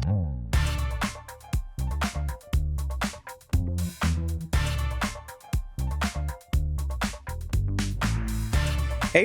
Hey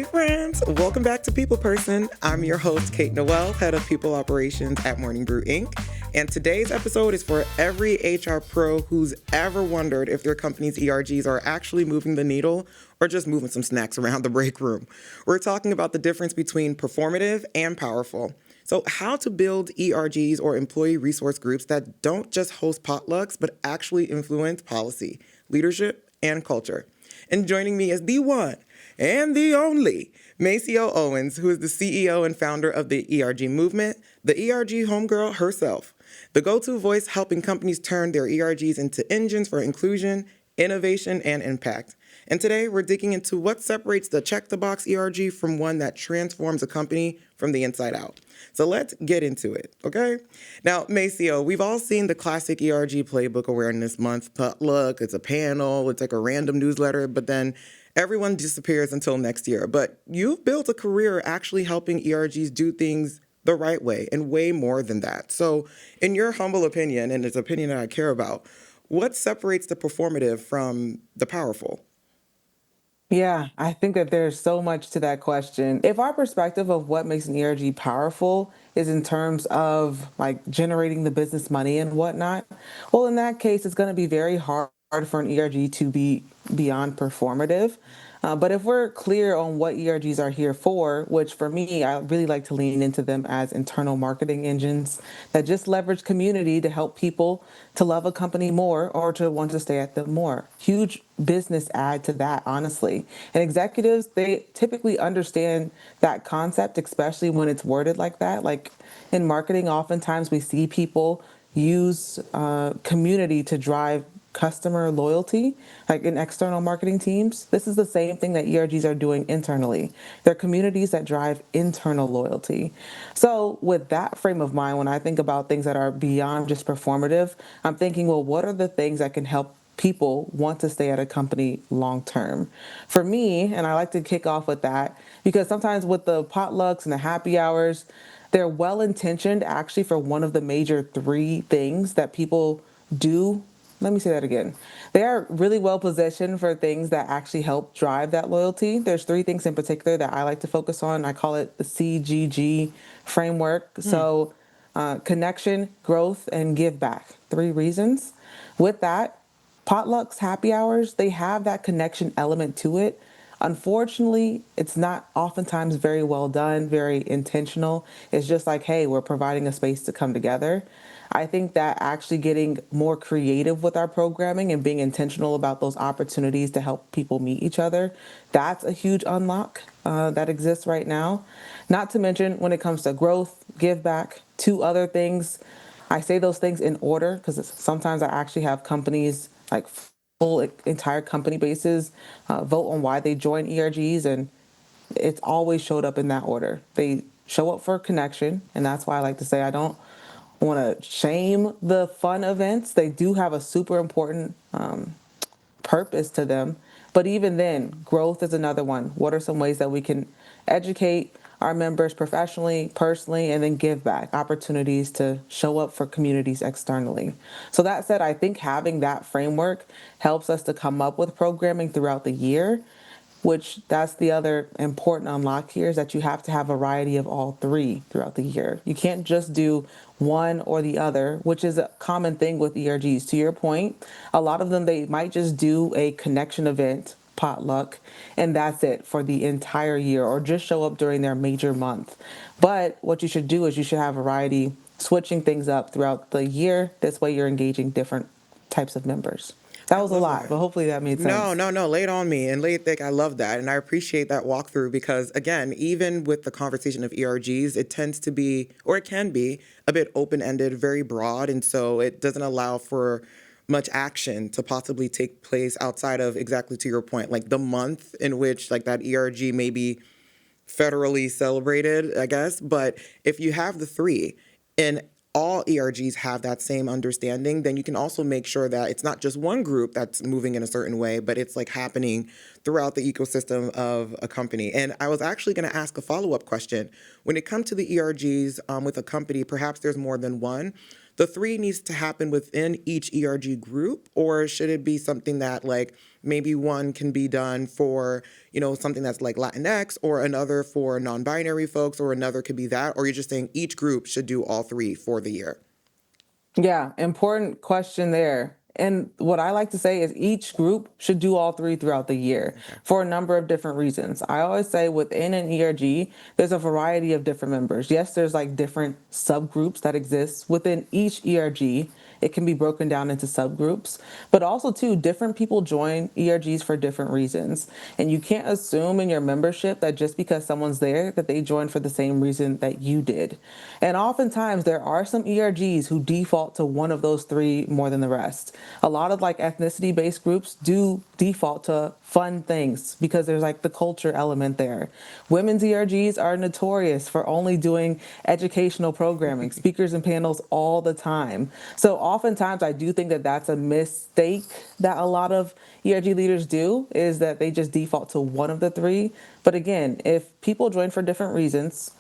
friends, welcome back to People Person. I'm your host, Kate Noel, head of People Operations at Morning Brew Inc. And today's episode is for every HR pro who's ever wondered if their company's ERGs are actually moving the needle or just moving some snacks around the break room. We're talking about the difference between performative and powerful. So how to build ERGs or employee resource groups that don't just host potlucks, but actually influence policy, leadership, and culture. And joining me is the one and the only Maceo Owens, who is the CEO and founder of the ERG Movement, the ERG homegirl herself, the go-to voice helping companies turn their ERGs into engines for inclusion, innovation, and impact. And today we're digging into what separates the check-the-box ERG from one that transforms a company from the inside out. So let's get into it, okay? Now, Maceo, we've all seen the classic ERG Playbook Awareness Month potluck. It's a panel, it's like a random newsletter, but then everyone disappears until next year. But you've built a career actually helping ERGs do things the right way and way more than that. So in your humble opinion, and it's an opinion that I care about, what separates the performative from the powerful? Yeah, I think that there's so much to that question. If our perspective of what makes an ERG powerful is in terms of like generating the business money and whatnot, well, in that case, it's going to be very hard for an ERG to be beyond performative. But if we're clear on what ERGs are here for, which for me, I really like to lean into them as internal marketing engines that just leverage community to help people to love a company more or to want to stay at them more. Huge business add to that, honestly. And executives, they typically understand that concept, especially when it's worded like that. Like in marketing, oftentimes we see people use community to drive customer loyalty, like in external marketing teams. This is the same thing that ERGs are doing internally. They're communities that drive internal loyalty. So, with that frame of mind, when I think about things that are beyond just performative, I'm thinking, well, what are the things that can help people want to stay at a company long term? For me, and I like to kick off with that because sometimes with the potlucks and the happy hours, they're well intentioned actually for one of the major three things that people do. Let me say that again. They are really well positioned for things that actually help drive that loyalty. There's three things in particular that I like to focus on. I call it the CGG framework. So, connection, growth, and give back. Three reasons. With that, potlucks, happy hours, they have that connection element to it. Unfortunately, it's not oftentimes very well done, very intentional. It's just like, hey, we're providing a space to come together. I think that actually getting more creative with our programming and being intentional about those opportunities to help people meet each other, that's a huge unlock that exists right now. Not to mention when it comes to growth, give back, two other things. I say those things in order because sometimes I actually have companies like full entire company bases vote on why they join ERGs, and it's always showed up in that order. They show up for connection, and that's why I like to say I don't want to shame the fun events. They do have a super important purpose to them. But even then, growth is another one. What are some ways that we can educate our members professionally, personally, and then give back opportunities to show up for communities externally? So that said, I think having that framework helps us to come up with programming throughout the year, which that's the other important unlock here is that you have to have a variety of all three throughout the year. You can't just do one or the other, which is a common thing with ERGs. To your point, a lot of them, they might just do a connection event, potluck, and that's it for the entire year, or just show up during their major month. But what you should do is you should have variety, switching things up throughout the year. This way you're engaging different types of members. That I was a love lot, that. but hopefully that made No, sense. no, no. Lay it on me and lay it thick. I love that. And I appreciate that walkthrough because, again, even with the conversation of ERGs, it tends to be, or it can be, a bit open ended, very broad. And so it doesn't allow for much action to possibly take place outside of exactly to your point, like the month in which like that ERG may be federally celebrated, I guess. But if you have the three in all ERGs have that same understanding, then you can also make sure that it's not just one group that's moving in a certain way, but it's like happening throughout the ecosystem of a company. And I was actually going to ask a follow-up question. When it comes to the ERGs with a company, perhaps there's more than one. The three needs to happen within each ERG group, or should it be something that like maybe one can be done for, something that's like Latinx, or another for non-binary folks, or another could be that, or you're just saying each group should do all three for the year? Yeah, important question there. And what I like to say is each group should do all three throughout the year Okay. for a number of different reasons. I always say within an ERG, there's a variety of different members. Yes, there's like different subgroups that exist within each ERG. It can be broken down into subgroups, but also too, different people join ERGs for different reasons. And you can't assume in your membership that just because someone's there that they joined for the same reason that you did. And oftentimes there are some ERGs who default to one of those three more than the rest. A lot of like ethnicity based groups do default to fun things because there's like the culture element there. Women's ERGs are notorious for only doing educational programming, speakers and panels all the time. So oftentimes I do think that that's a mistake that a lot of ERG leaders do, is that they just default to one of the three. But again, if people join for different reasons,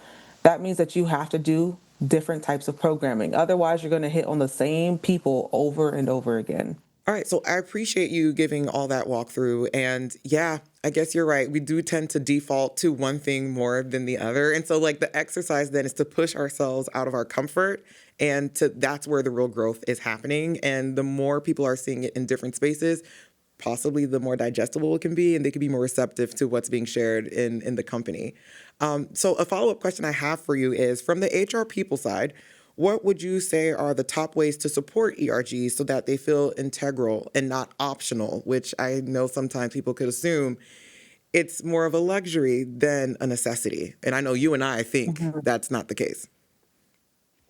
that means that you have to do different types of programming. Otherwise, you're going to hit on the same people over and over again. All right, so I appreciate you giving all that walkthrough. And yeah, I guess you're right. We do tend to default to one thing more than the other. And so like the exercise then is to push ourselves out of our comfort, and to that's where the real growth is happening. And the more people are seeing it in different spaces, possibly the more digestible it can be, and they can be more receptive to what's being shared in the company. So a follow-up question I have for you is, from the HR people side, what would you say are the top ways to support ERGs so that they feel integral and not optional, which I know sometimes people could assume it's more of a luxury than a necessity. And I know you and I think that's not the case.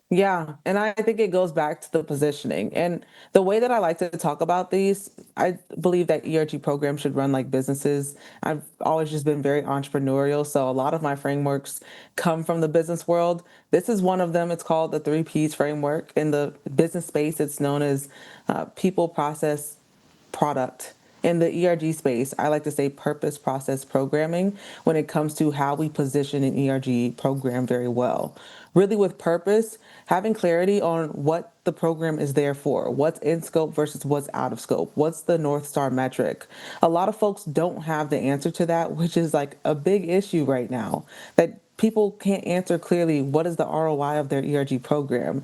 Yeah, and I think it goes back to the positioning. And the way that I like to talk about these, I believe that ERG programs should run like businesses. I've always just been very entrepreneurial, so a lot of my frameworks come from the business world. This is one of them. It's called the 3Ps framework. In the business space, it's known as people, process, product. In the ERG space, I like to say purpose process programming when it comes to how we position an ERG program very well. Really, with purpose, having clarity on what the program is there for, what's in scope versus what's out of scope, what's the North Star metric. A lot of folks don't have the answer to that, which is like a big issue right now, that people can't answer clearly what is the ROI of their ERG program.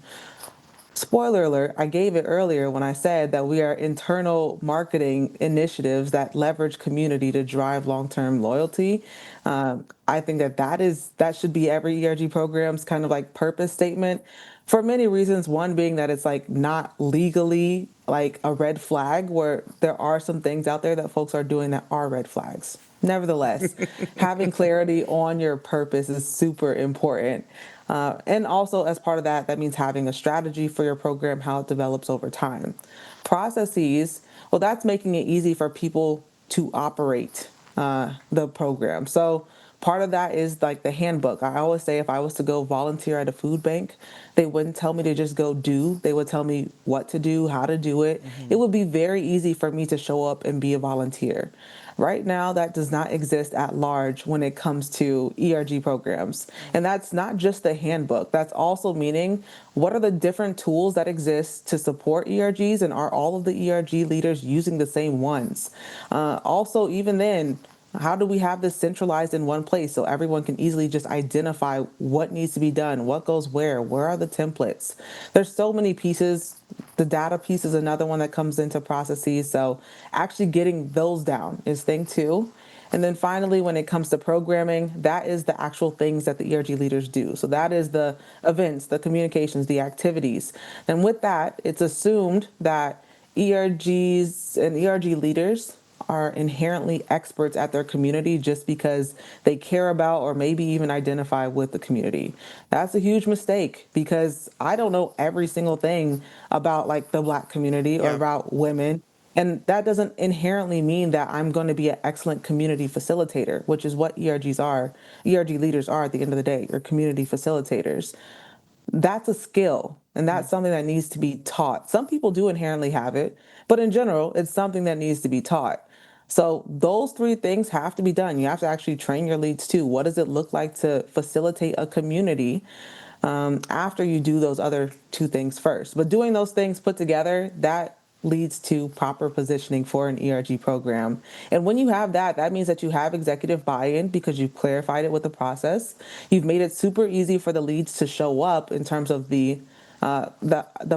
Spoiler alert, I gave it earlier when I said that we are internal marketing initiatives that leverage community to drive long-term loyalty. I think that that should be every ERG program's kind of like purpose statement for many reasons. One being that it's like not legally like a red flag, where there are some things out there that folks are doing that are red flags. Nevertheless, having clarity on your purpose is super important. And also, as part of that, that means having a strategy for your program, how it develops over time. Processes, well, that's making it easy for people to operate the program. So, part of that is like the handbook. I always say if I was to go volunteer at a food bank, they wouldn't tell me to just go do, they would tell me what to do, how to do it. It would be very easy for me to show up and be a volunteer. Right now, that does not exist at large when it comes to ERG programs. And that's not just the handbook. That's also meaning what are the different tools that exist to support ERGs, and are all of the ERG leaders using the same ones? Also, even then, how do we have this centralized in one place so everyone can easily just identify what needs to be done, what goes where are the templates? There's so many pieces. The data piece is another one that comes into processes. So actually getting those down is thing two. And then finally, when it comes to programming, that is the actual things that the ERG leaders do. So that is the events, the communications, the activities. And with that, it's assumed that ERGs and ERG leaders are inherently experts at their community just because they care about or maybe even identify with the community. That's a huge mistake, because I don't know every single thing about like the Black community or Yeah. about women. And that doesn't inherently mean that I'm going to be an excellent community facilitator, which is what ERGs are. ERG leaders are at the end of the day, or community facilitators. That's a skill, and that's something that needs to be taught. Some people do inherently have it, but in general, it's something that needs to be taught. So those three things have to be done. You have to actually train your leads too. What does it look like to facilitate a community after you do those other two things first? But doing those things put together, that leads to proper positioning for an ERG program. And when you have that, that means that you have executive buy-in because you've clarified it with the process. You've made it super easy for the leads to show up in terms of the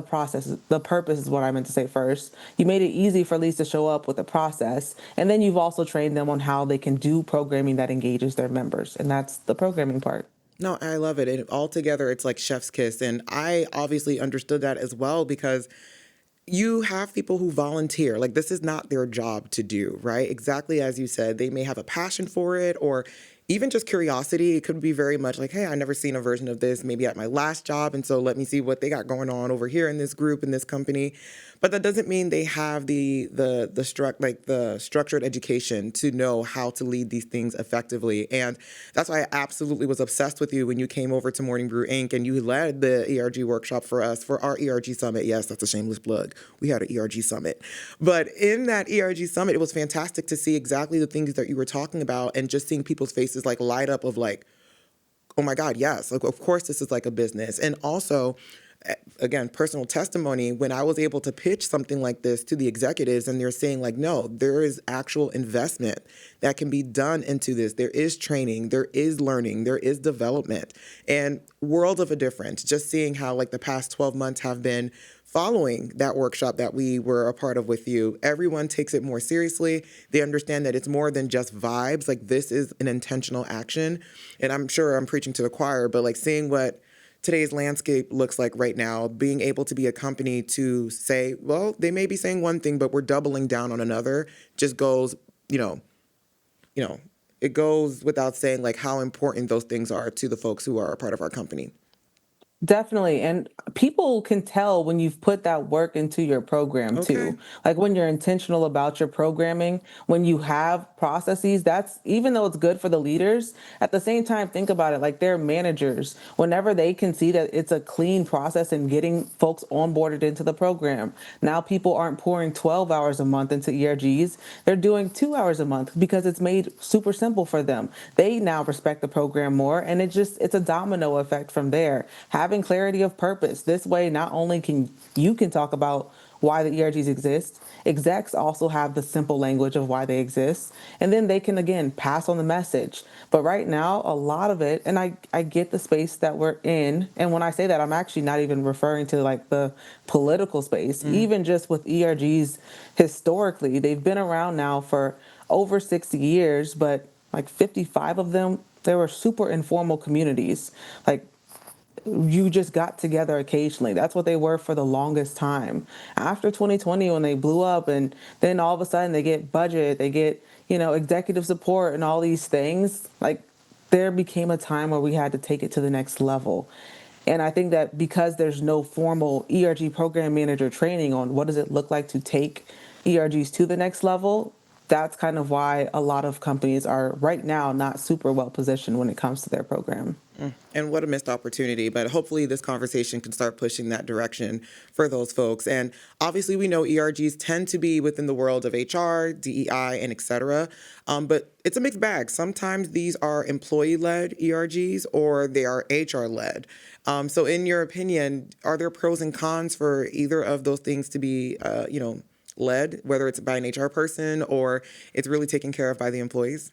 process. The purpose is what I meant to say first. You made it easy for leads to show up with the process, and then you've also trained them on how they can do programming that engages their members, and that's the programming part. No, I love it. And altogether, it's like chef's kiss. And I obviously understood that as well because you have people who volunteer. Like, this is not their job to do, right? Exactly as you said, they may have a passion for it or even just curiosity. It could be very much like, hey, I never seen a version of this maybe at my last job. And so let me see what they got going on over here in this group, in this company. But that doesn't mean they have the structured education to know how to lead these things effectively. And that's why I absolutely was obsessed with you when you came over to Morning Brew Inc. and you led the ERG workshop for us for our ERG summit. Yes, that's a shameless plug. We had an ERG summit. But in that ERG summit, it was fantastic to see exactly the things that you were talking about and just seeing people's faces like light up of like, oh my God, yes, like, of course this is like a business. And also, again, personal testimony, when I was able to pitch something like this to the executives and they're saying like, no, there is actual investment that can be done into this. There is training, there is learning, there is development, and world of a difference. Just seeing how like the past 12 months have been following that workshop that we were a part of with you. Everyone takes it more seriously. They understand that it's more than just vibes. Like, this is an intentional action. And I'm sure I'm preaching to the choir, but like seeing what today's landscape looks like right now, being able to be a company to say, well, they may be saying one thing, but we're doubling down on another, just goes, you know, it goes without saying like how important those things are to the folks who are a part of our company. Definitely. And people can tell when you've put that work into your program Okay. too. Like when you're intentional about your programming, when you have processes, that's even though it's good for the leaders, at the same time, think about it like they're managers. Whenever they can see that it's a clean process and getting folks onboarded into the program, now people aren't pouring 12 hours a month into ERGs. They're doing 2 hours a month because it's made super simple for them. They now respect the program more, and it's a domino effect from there. Having clarity of purpose. This way, not only can talk about why the ERGs exist, execs also have the simple language of why they exist, and then they can again pass on the message. But right now, a lot of it, and I get the space that we're in, and when I say that, I'm actually not even referring to like the political space. Even just with ERGs historically, they've been around now for over 60 years, but like 55 of them, they were super informal communities. Like, you just got together occasionally. That's what they were for the longest time. After 2020, when they blew up, and then all of a sudden they get budget, they get, executive support and all these things, like there became a time where we had to take it to the next level. And I think that because there's no formal ERG program manager training on what does it look like to take ERGs to the next level, that's kind of why a lot of companies are right now not super well positioned when it comes to their program. And what a missed opportunity. But hopefully, this conversation can start pushing that direction for those folks. And obviously, we know ERGs tend to be within the world of HR, DEI, and et cetera. But it's a mixed bag. Sometimes these are employee led ERGs or they are HR led. So, in your opinion, are there pros and cons for either of those things to be, led, whether it's by an HR person or it's really taken care of by the employees?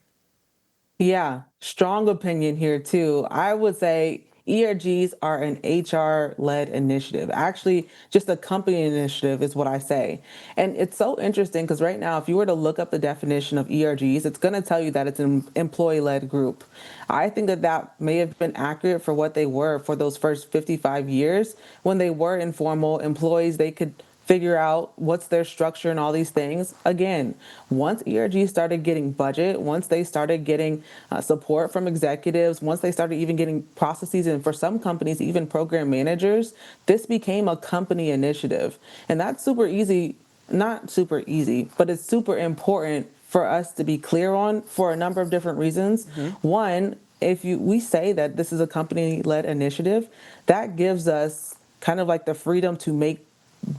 Yeah, strong opinion here too. I would say ERGs are an HR led initiative. Actually, just a company initiative is what I say. And it's so interesting because right now, if you were to look up the definition of ERGs, it's going to tell you that it's an employee led group. I think that that may have been accurate for what they were for those first 55 years. When they were informal employees, they could figure out what's their structure and all these things. Again, once ERG started getting budget, once they started getting support from executives, once they started even getting processes, and for some companies, even program managers, this became a company initiative. And that's super easy, not super easy, but it's super important for us to be clear on for a number of different reasons. One, if we say that this is a company-led initiative, that gives us kind of like the freedom to make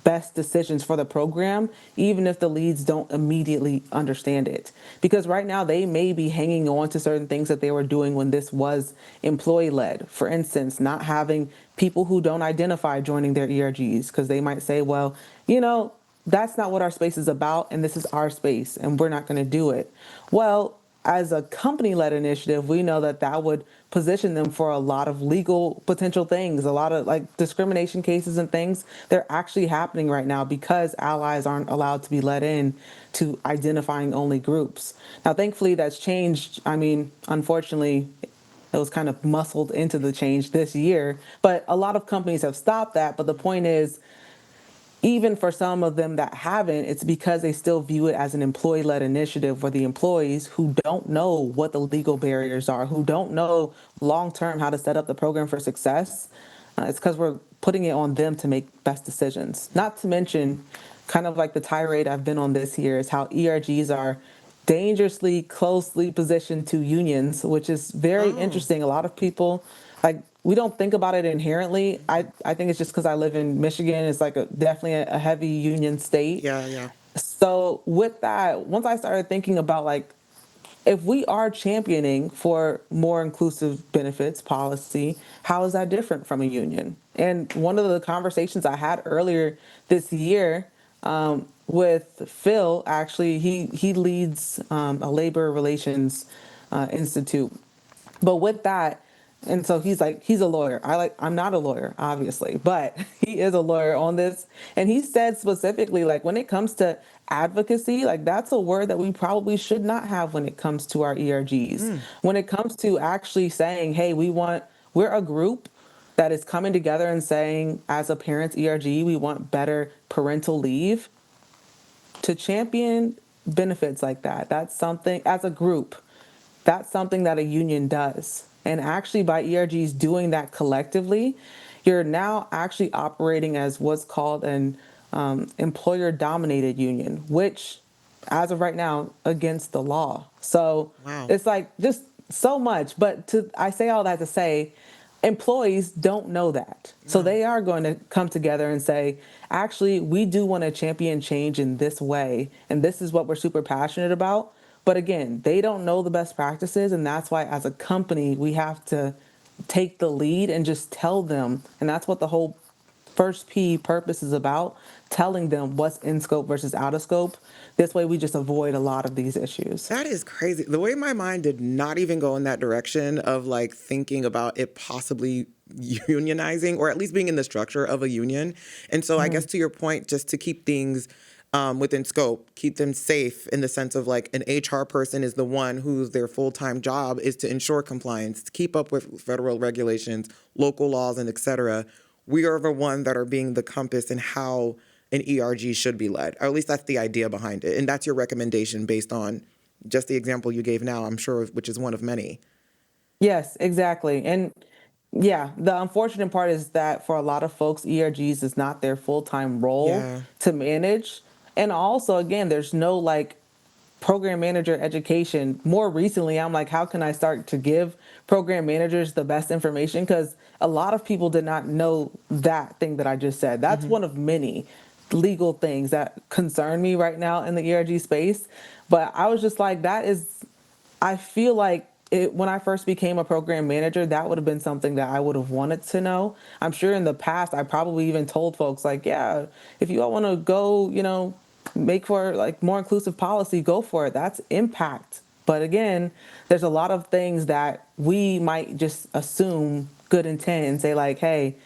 best decisions for the program, even if the leads don't immediately understand it. Because right now they may be hanging on to certain things that they were doing when this was employee led. For instance, not having people who don't identify joining their ERGs, because they might say, well, you know, that's not what our space is about, and this is our space, and we're not going to do it. Well, as a company-led initiative, we know that that would position them for a lot of legal potential things, a lot of like discrimination cases and things. They're actually happening right now because allies aren't allowed to be let in to identifying only groups. Now, thankfully, that's changed. I mean, unfortunately, it was kind of muscled into the change this year, but a lot of companies have stopped that. But the point is, even for some of them that haven't, it's because they still view it as an employee-led initiative where the employees who don't know what the legal barriers are, who don't know long-term how to set up the program for success, it's because we're putting it on them to make best decisions. Not to mention, kind of like the tirade I've been on this year, is how ERGs are dangerously closely positioned to unions, which is very Oh, interesting. A lot of people, like, we don't think about it inherently. I think it's just because I live in Michigan. It's like definitely a heavy union state. yeah, yeah. So with that, once I started thinking about like, if we are championing for more inclusive benefits policy, how is that different from a union? And one of the conversations I had earlier this year with Phil, actually, he leads a labor relations institute. But with that, and so he's like, he's a lawyer. I'm not a lawyer, obviously, but he is a lawyer on this. And he said specifically, like, when it comes to advocacy, like, that's a word that we probably should not have when it comes to our ERGs. Mm. When it comes to actually saying, hey, we're a group that is coming together and saying, as a parent's ERG, we want better parental leave to champion benefits like that. That's something, as a group, that's something that a union does. And actually, by ERGs doing that collectively, you're now actually operating as what's called an employer dominated union, which, as of right now, against the law. So Wow. it's like just so much. But I say all that to say, employees don't know that. So No. they are going to come together and say, actually, we do want to champion change in this way. And this is what we're super passionate about. But again, they don't know the best practices. And that's why, as a company, we have to take the lead and just tell them. And that's what the whole first P purpose is about, telling them what's in scope versus out of scope. This way, we just avoid a lot of these issues. That is crazy. The way my mind did not even go in that direction of like thinking about it possibly unionizing or at least being in the structure of a union. And so I guess to your point, just to keep things within scope, keep them safe in the sense of like an HR person is the one whose their full-time job is to ensure compliance, to keep up with federal regulations, local laws, and et cetera. We are the one that are being the compass in how an ERG should be led, or at least that's the idea behind it. And that's your recommendation based on just the example you gave now, I'm sure, which is one of many. Yes, exactly. And yeah, the unfortunate part is that for a lot of folks, ERGs is not their full-time role Yeah. to manage. And also, again, there's no like program manager education. More recently, I'm like, how can I start to give program managers the best information? Because a lot of people did not know that thing that I just said. That's Hmm. one of many legal things that concern me right now in the ERG space. But I was just like, I feel like when I first became a program manager, that would have been something that I would have wanted to know. I'm sure in the past, I probably even told folks like, yeah, if you all want to go, make for like more inclusive policy, go for it. That's impact. But again, there's a lot of things that we might just assume good intent and say like, hey,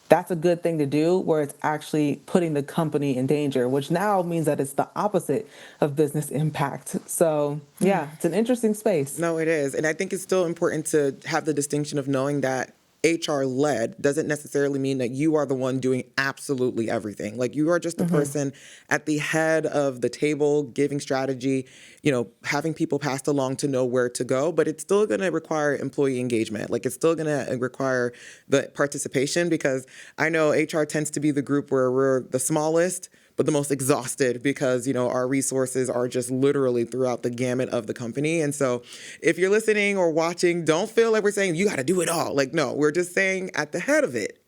that's a good thing to do, where it's actually putting the company in danger, which now means that it's the opposite of business impact. So yeah, it's an interesting space. No, it is. And I think it's still important to have the distinction of knowing that HR led doesn't necessarily mean that you are the one doing absolutely everything. Like you are just the Hmm. person at the head of the table, giving strategy, having people passed along to know where to go, but it's still going to require employee engagement. Like it's still going to require the participation because I know HR tends to be the group where we're the smallest, but the most exhausted because, our resources are just literally throughout the gamut of the company. And so if you're listening or watching, don't feel like we're saying you got to do it all. Like, no, we're just saying at the head of it,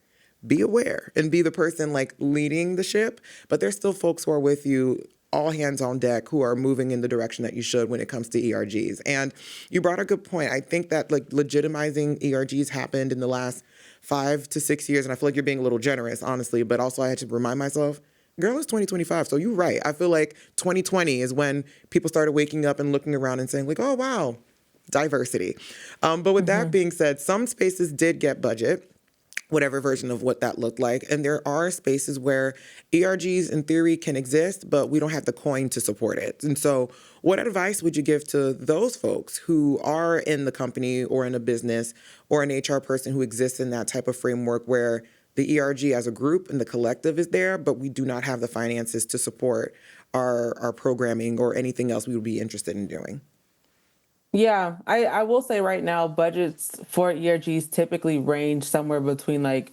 be aware and be the person like leading the ship. But there's still folks who are with you, all hands on deck, who are moving in the direction that you should when it comes to ERGs. And you brought a good point. I think that like legitimizing ERGs happened in the last 5 to 6 years. And I feel like you're being a little generous, honestly. But also I had to remind myself, girl, it's 2025. So you're right. I feel like 2020 is when people started waking up and looking around and saying like, oh, wow, diversity. But with that being said, some spaces did get budget, whatever version of what that looked like. And there are spaces where ERGs in theory can exist, but we don't have the coin to support it. And so what advice would you give to those folks who are in the company or in a business or an HR person who exists in that type of framework where the ERG as a group and the collective is there, but we do not have the finances to support our programming or anything else we would be interested in doing? Yeah, I will say right now, budgets for ERGs typically range somewhere between like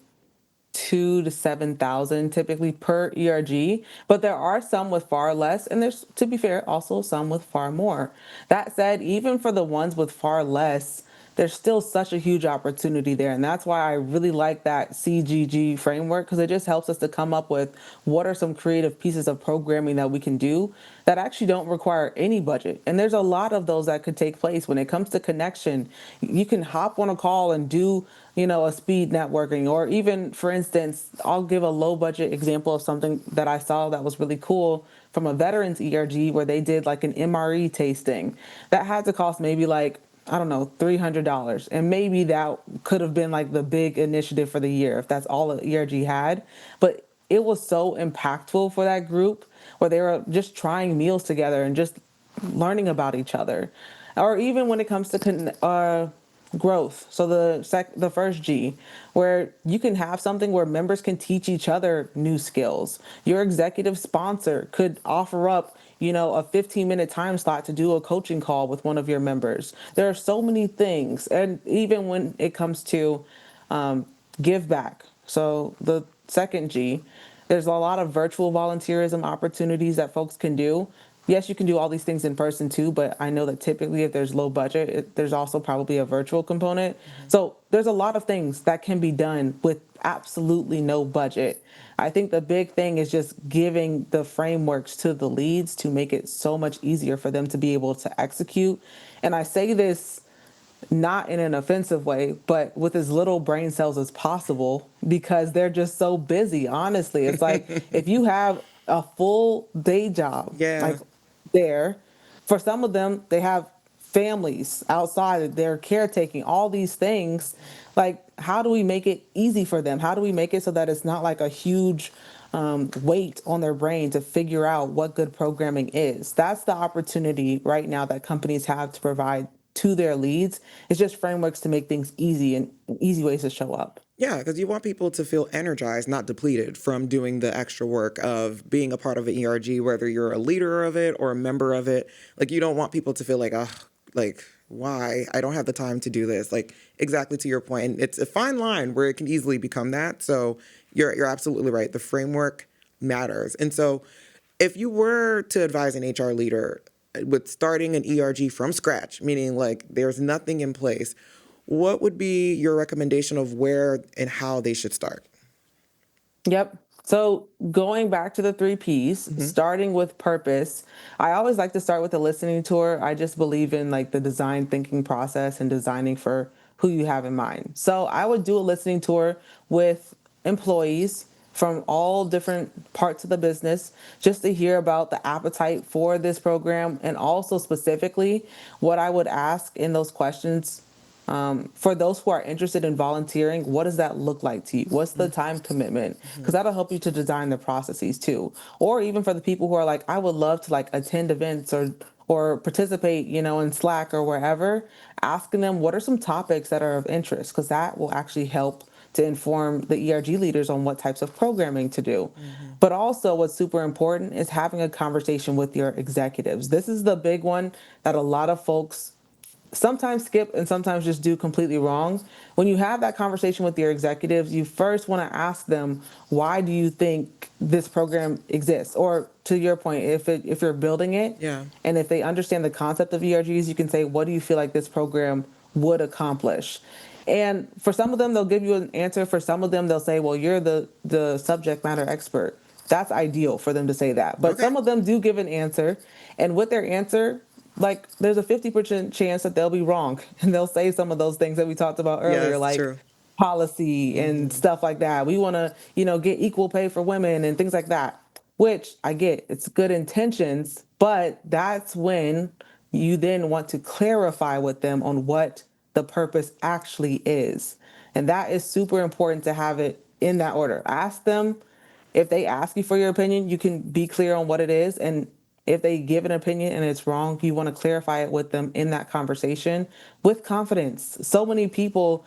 2 to 7,000 typically per ERG, but there are some with far less, and there's, to be fair, also some with far more. That said, even for the ones with far less, there's still such a huge opportunity there. And that's why I really like that CGG framework, because it just helps us to come up with what are some creative pieces of programming that we can do that actually don't require any budget. And there's a lot of those that could take place when it comes to connection. You can hop on a call and do, a speed networking, or even, for instance, I'll give a low budget example of something that I saw that was really cool from a veterans ERG where they did like an MRE tasting that had to cost maybe like, I don't know, $300. And maybe that could have been like the big initiative for the year if that's all the ERG had. But it was so impactful for that group where they were just trying meals together and just learning about each other. Or even when it comes to growth. So the first G, where you can have something where members can teach each other new skills. Your executive sponsor could offer up, a 15-minute time slot to do a coaching call with one of your members. There are so many things, and even when it comes to give back. So the second G, there's a lot of virtual volunteerism opportunities that folks can do. Yes, you can do all these things in person too, but I know that typically if there's low budget, there's also probably a virtual component. So there's a lot of things that can be done with absolutely no budget. I think the big thing is just giving the frameworks to the leads to make it so much easier for them to be able to execute. And I say this not in an offensive way, but with as little brain cells as possible because they're just so busy. Honestly, it's like if you have a full day job, Yeah. like there, for some of them, they have families outside, they're caretaking, all these things. Like, how do we make it easy for them? How do we make it so that it's not like a huge weight on their brain to figure out what good programming is? That's the opportunity right now that companies have to provide to their leads. It's just frameworks to make things easy and easy ways to show up. Yeah, because you want people to feel energized, not depleted from doing the extra work of being a part of an ERG, whether you're a leader of it or a member of it. Like, you don't want people to feel like, oh, like, why? I don't have the time to do this. Like, exactly to your point. And it's a fine line where it can easily become that. So you're absolutely right. The framework matters. And so if you were to advise an HR leader with starting an ERG from scratch, meaning like there's nothing in place, what would be your recommendation of where and how they should start? Yep. So going back to the 3 Ps, starting with purpose, I always like to start with a listening tour. I just believe in like the design thinking process and designing for who you have in mind. So I would do a listening tour with employees from all different parts of the business just to hear about the appetite for this program, and also specifically what I would ask in those questions. For those who are interested in volunteering, what does that look like to you? What's the time commitment? Because that'll help you to design the processes too. Or even for the people who are like, I would love to like attend events or participate, in Slack or wherever, asking them what are some topics that are of interest, because that will actually help to inform the ERG leaders on what types of programming to do. But also what's super important is having a conversation with your executives. This is the big one that a lot of folks sometimes skip and sometimes just do completely wrong. When you have that conversation with your executives, you first want to ask them, why do you think this program exists? Or to your point, if you're building it Yeah. and if they understand the concept of ERGs, you can say, what do you feel like this program would accomplish? And for some of them, they'll give you an answer. For some of them, they'll say, well, you're the subject matter expert. That's ideal for them to say that. But Okay. some of them do give an answer. And with their answer, like there's a 50% chance that they'll be wrong. And they'll say some of those things that we talked about earlier, Yes, like true. policy and Hmm. stuff like that. We want to, get equal pay for women and things like that, which I get. It's good intentions, but that's when you then want to clarify with them on what the purpose actually is. And that is super important to have it in that order. Ask them. If they ask you for your opinion, you can be clear on what it is. And if they give an opinion and it's wrong, you want to clarify it with them in that conversation with confidence. So many people,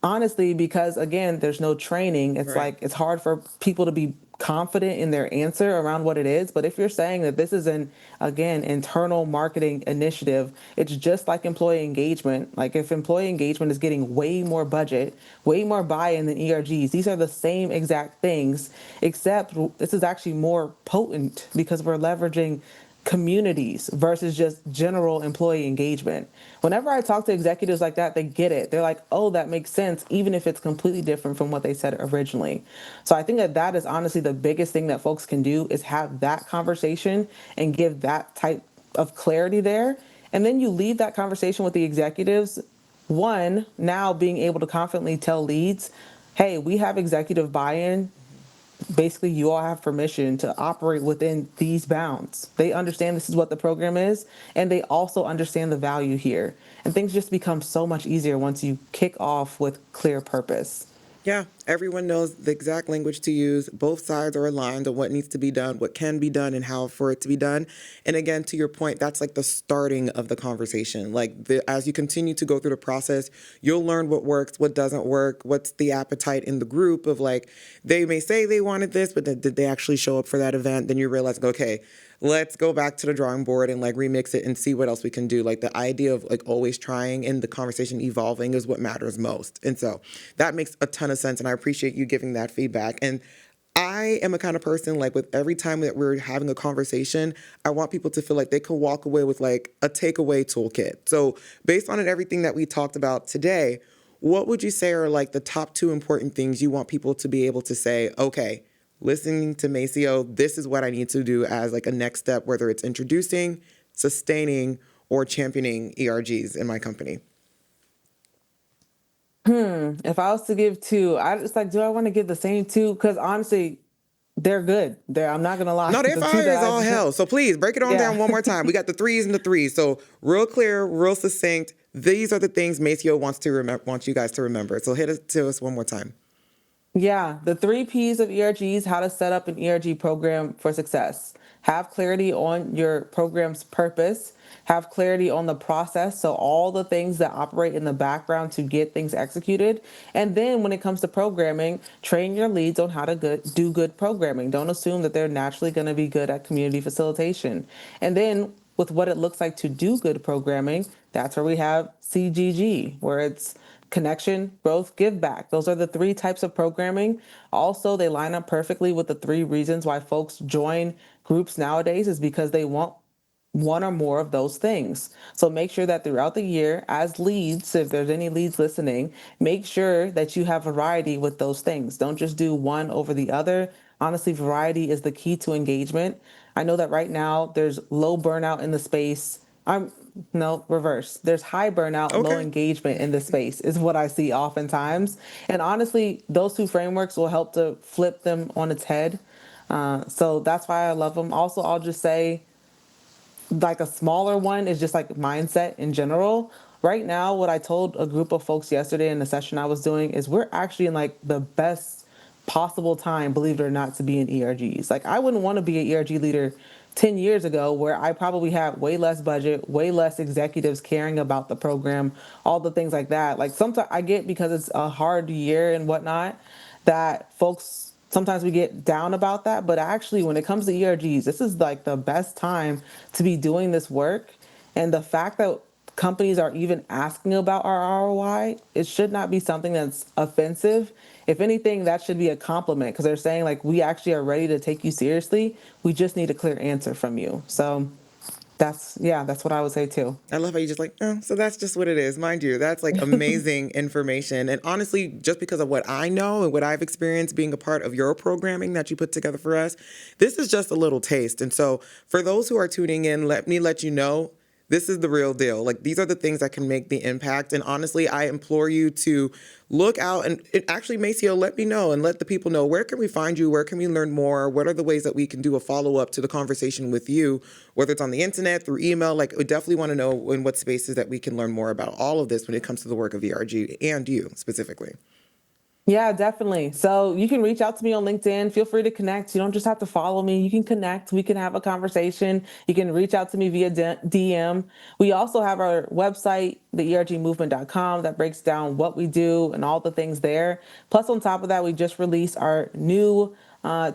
honestly, because again, there's no training, it's Right. like it's hard for people to be confident in their answer around what it is. But if you're saying that this is an, again, internal marketing initiative, it's just like employee engagement. Like if employee engagement is getting way more budget, way more buy-in than ERGs, these are the same exact things, except this is actually more potent because we're leveraging communities versus just general employee engagement. Whenever I talk to executives like that, they get it. They're like, oh, that makes sense, even if it's completely different from what they said originally. So I think that that is honestly the biggest thing that folks can do is have that conversation and give that type of clarity there. And then you leave that conversation with the executives. One, now being able to confidently tell leads, hey, we have executive buy in. Hmm. Basically, you all have permission to operate within these bounds. They understand this is what the program is, and they also understand the value here. And things just become so much easier once you kick off with clear purpose. Yeah, everyone knows the exact language to use. Both sides are aligned on what needs to be done, what can be done, and how for it to be done. And again, to your point, that's like the starting of the conversation. As you continue to go through the process, you'll learn what works, what doesn't work, what's the appetite in the group of like, they may say they wanted this, but did they actually show up for that event? Then you realize, okay, let's go back to the drawing board and like remix it and see what else we can do. Like the idea of like always trying and the conversation evolving is what matters most. And so that makes a ton of sense. And I appreciate you giving that feedback. And I am a kind of person like with every time that we're having a conversation, I want people to feel like they can walk away with like a takeaway toolkit. So based on everything that we talked about today, what would you say are like the top two important things you want people to be able to say, okay, listening to Maceo, this is what I need to do as like a next step, whether it's introducing, sustaining, or championing ERGs in my company? If I was to give two, I just like, do I want to give the same two? Because honestly, they're good. I'm not gonna lie. No, their The two fire that is all I, hell. So please break it on yeah. down one more time. We got the threes and the threes. So real clear, real succinct. These are the things Maceo wants you guys to remember. So hit it to us one more time. Yeah, the three P's of ERGs, how to set up an ERG program for success. Have clarity on your program's purpose, have clarity on the process, so all the things that operate in the background to get things executed. And then when it comes to programming, train your leads on how to do good programming. Don't assume that they're naturally going to be good at community facilitation. And then with what it looks like to do good programming, that's where we have CGG, where it's connection, growth, give back. Those are the three types of programming. Also, they line up perfectly with the three reasons why folks join groups nowadays is because they want one or more of those things. So make sure that throughout the year, as leads, if there's any leads listening, make sure that you have variety with those things. Don't just do one over the other. Honestly, variety is the key to engagement. I know that right now there's low burnout in the space. I'm no reverse. There's high burnout, low Okay. engagement in the space, is what I see oftentimes. And honestly, those two frameworks will help to flip them on its head. So that's why I love them. Also, I'll just say, like a smaller one is just like mindset in general. Right now, what I told a group of folks yesterday in the session I was doing is we're actually in like the best possible time, believe it or not, to be in ERGs. Like I wouldn't want to be an ERG leader 10 years ago where I probably had way less budget, way less executives caring about the program, all the things like that. Like sometimes I get because it's a hard year and whatnot that folks sometimes we get down about that, but actually when it comes to ERGs, this is like the best time to be doing this work. And the fact that companies are even asking about our ROI, it should not be something that's offensive. If anything, that should be a compliment because they're saying like, we actually are ready to take you seriously. We just need a clear answer from you. So that's what I would say too. I love how you just like, oh, so that's just what it is. Mind you, that's like amazing information. And honestly, just because of what I know and what I've experienced being a part of your programming that you put together for us, this is just a little taste. And so for those who are tuning in, let me let you know this is the real deal. Like, these are the things that can make the impact. And honestly, I implore you to look out and actually, Maceo, let me know and let the people know, where can we find you? Where can we learn more? What are the ways that we can do a follow up to the conversation with you, whether it's on the internet, through email? Like, we definitely want to know in what spaces that we can learn more about all of this when it comes to the work of ERG and you specifically. Yeah, definitely. So you can reach out to me on LinkedIn. Feel free to connect. You don't just have to follow me. You can connect. We can have a conversation. You can reach out to me via DM. We also have our website, the ERGmovement.com, that breaks down what we do and all the things there. Plus, on top of that, we just released our new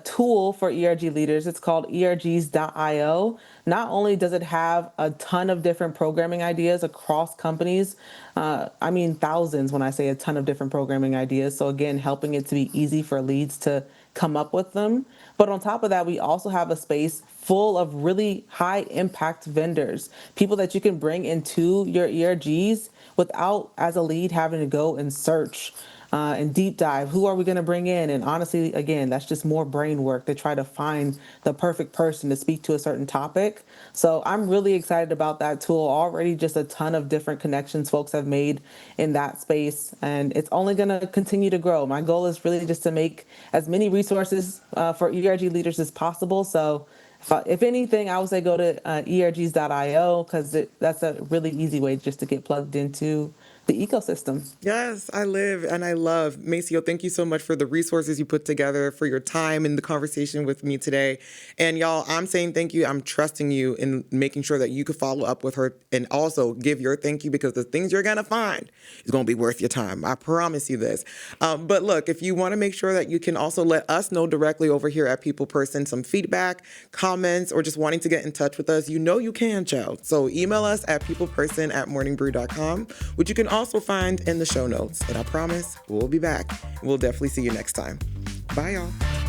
tool for ERG leaders. It's called ERGs.io. Not only does it have a ton of different programming ideas across companies, I mean thousands when I say a ton of different programming ideas. So again, helping it to be easy for leads to come up with them. But on top of that, we also have a space full of really high impact vendors, people that you can bring into your ERGs without, as a lead, having to go and search and deep dive. Who are we going to bring in? And honestly, again, that's just more brain work to try to find the perfect person to speak to a certain topic. So I'm really excited about that tool. Already just a ton of different connections folks have made in that space, and it's only going to continue to grow. My goal is really just to make as many resources for ERG leaders as possible. So if anything, I would say go to ergs.io because that's a really easy way just to get plugged into the ecosystem. Yes, I live and I love. Maceo, thank you so much for the resources you put together, for your time and the conversation with me today. And y'all, I'm saying thank you. I'm trusting you in making sure that you could follow up with her and also give your thank you, because the things you're going to find is going to be worth your time. I promise you this. But look, if you want to make sure that you can also let us know directly over here at People Person some feedback, comments, or just wanting to get in touch with us, you can, child. So email us at peopleperson@morningbrew.com, which you can also find in the show notes. And I promise we'll be back. We'll definitely see you next time. Bye, y'all.